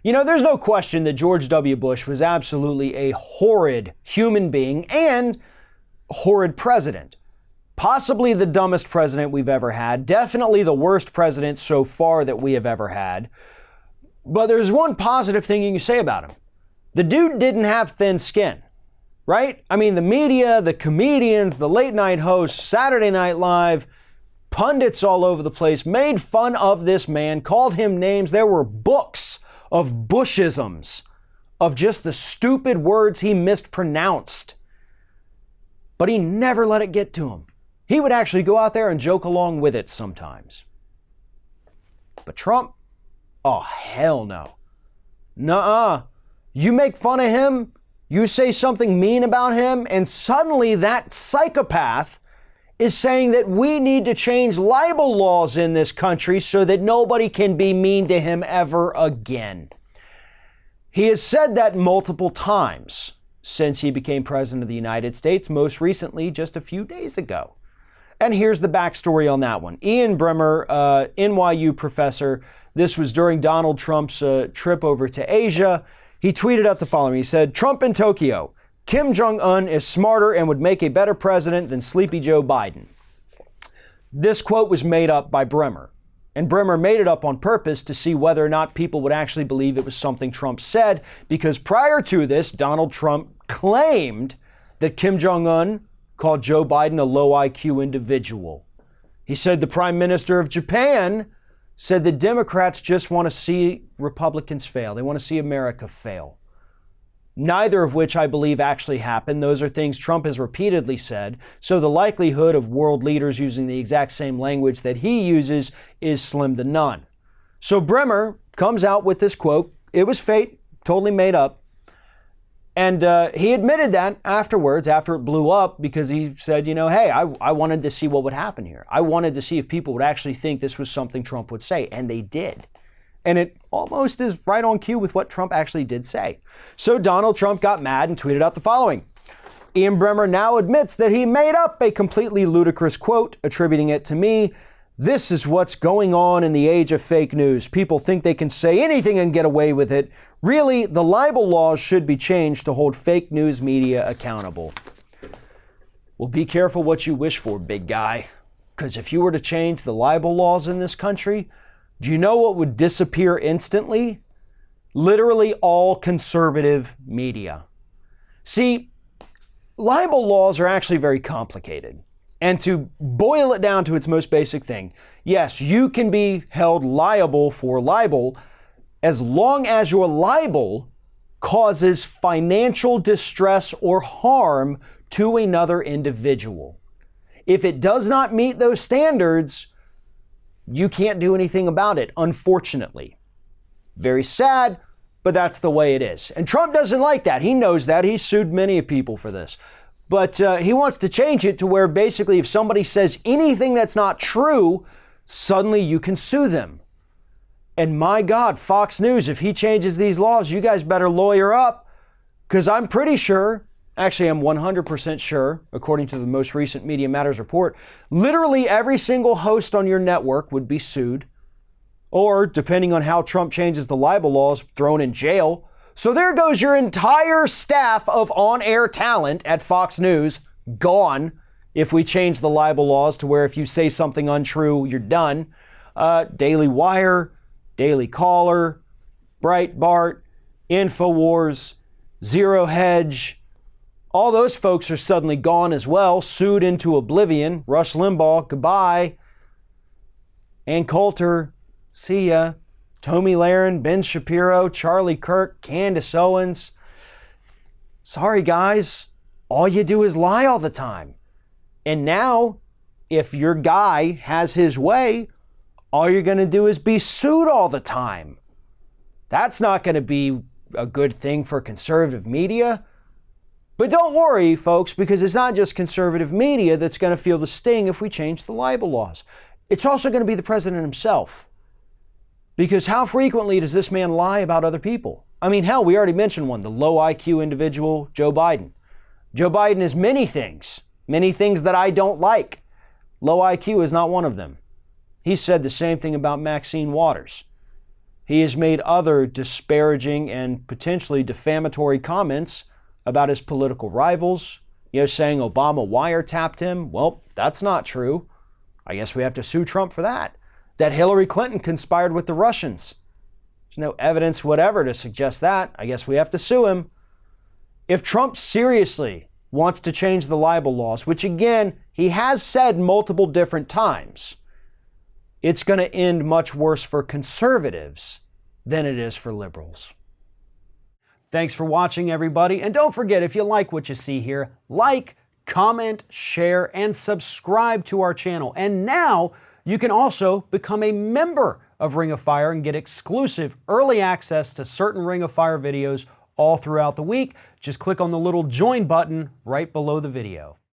You know, there's no question that George W. Bush was absolutely a horrid human being and horrid president. Possibly the dumbest president we've ever had. Definitely the worst president so far that we have ever had. But there's one positive thing you can say about him. The dude didn't have thin skin, right? I mean, the media, the comedians, the late night hosts, Saturday Night Live, pundits all over the place made fun of this man, called him names. There were books of Bushisms, of just the stupid words he mispronounced. But he never let it get to him. He would actually go out there and joke along with it sometimes. But Trump, oh, hell no. Nuh-uh. You make fun of him, you say something mean about him, and suddenly that psychopath is saying that we need to change libel laws in this country so that nobody can be mean to him ever again. He has said that multiple times since he became president of the United States, most recently just a few days ago. And here's the backstory on that one. Ian Bremmer, NYU professor, this was during Donald Trump's trip over to Asia. He tweeted out the following. He said, "Trump in Tokyo. Kim Jong-un is smarter and would make a better president than Sleepy Joe Biden." This quote was made up by Bremmer. And Bremmer made it up on purpose to see whether or not people would actually believe it was something Trump said, because prior to this, Donald Trump claimed that Kim Jong-un called Joe Biden a low IQ individual. He said the Prime Minister of Japan said the Democrats just want to see Republicans fail. They want to see America fail. Neither of which I believe actually happened. Those are things Trump has repeatedly said. So the likelihood of world leaders using the exact same language that he uses is slim to none. So Bremmer comes out with this quote. It was fake, totally made up. And he admitted that afterwards, after it blew up, because he said, you know, hey, I wanted to see what would happen here. I wanted to see if people would actually think this was something Trump would say. And they did. And it almost is right on cue with what Trump actually did say. So Donald Trump got mad and tweeted out the following. Ian Bremmer now admits that he made up a completely ludicrous quote, attributing it to me. This is what's going on in the age of fake news. People think they can say anything and get away with it. Really, the libel laws should be changed to hold fake news media accountable. Well, be careful what you wish for, big guy. Because if you were to change the libel laws in this country, do you know what would disappear instantly? Literally all conservative media. See, libel laws are actually very complicated. And to boil it down to its most basic thing, yes, you can be held liable for libel as long as your libel causes financial distress or harm to another individual. If it does not meet those standards, you can't do anything about it, unfortunately. Very sad, but that's the way it is. And Trump doesn't like that. He knows that. He's sued many people for this. But he wants to change it to where basically if somebody says anything that's not true, suddenly you can sue them. And my God, Fox News, if he changes these laws, you guys better lawyer up, because I'm pretty sure, actually I'm 100% sure, according to the most recent Media Matters report, literally every single host on your network would be sued, or depending on how Trump changes the libel laws, thrown in jail. So there goes your entire staff of on-air talent at Fox News, gone, if we change the libel laws to where if you say something untrue, you're done. Daily Wire, Daily Caller, Breitbart, InfoWars, Zero Hedge, all those folks are suddenly gone as well, sued into oblivion. Rush Limbaugh, goodbye. Ann Coulter, see ya. Tomi Lahren, Ben Shapiro, Charlie Kirk, Candace Owens. Sorry, guys. All you do is lie all the time. And now, if your guy has his way, all you're going to do is be sued all the time. That's not going to be a good thing for conservative media. But don't worry, folks, because it's not just conservative media that's going to feel the sting if we change the libel laws. It's also going to be the president himself. Because how frequently does this man lie about other people? I mean, hell, we already mentioned one, the low IQ individual, Joe Biden. Joe Biden is many things that I don't like. Low IQ is not one of them. He said the same thing about Maxine Waters. He has made other disparaging and potentially defamatory comments about his political rivals, saying Obama wiretapped him. Well, that's not true. I guess we have to sue Trump for that. That Hillary Clinton conspired with the Russians. There's no evidence whatever to suggest that. I guess we have to sue him. If Trump seriously wants to change the libel laws, which again, he has said multiple different times, it's going to end much worse for conservatives than it is for liberals. Thanks for watching, everybody. And don't forget, if you like what you see here, like, comment, share, and subscribe to our channel. And now you can also become a member of Ring of Fire and get exclusive early access to certain Ring of Fire videos all throughout the week. Just click on the little join button right below the video.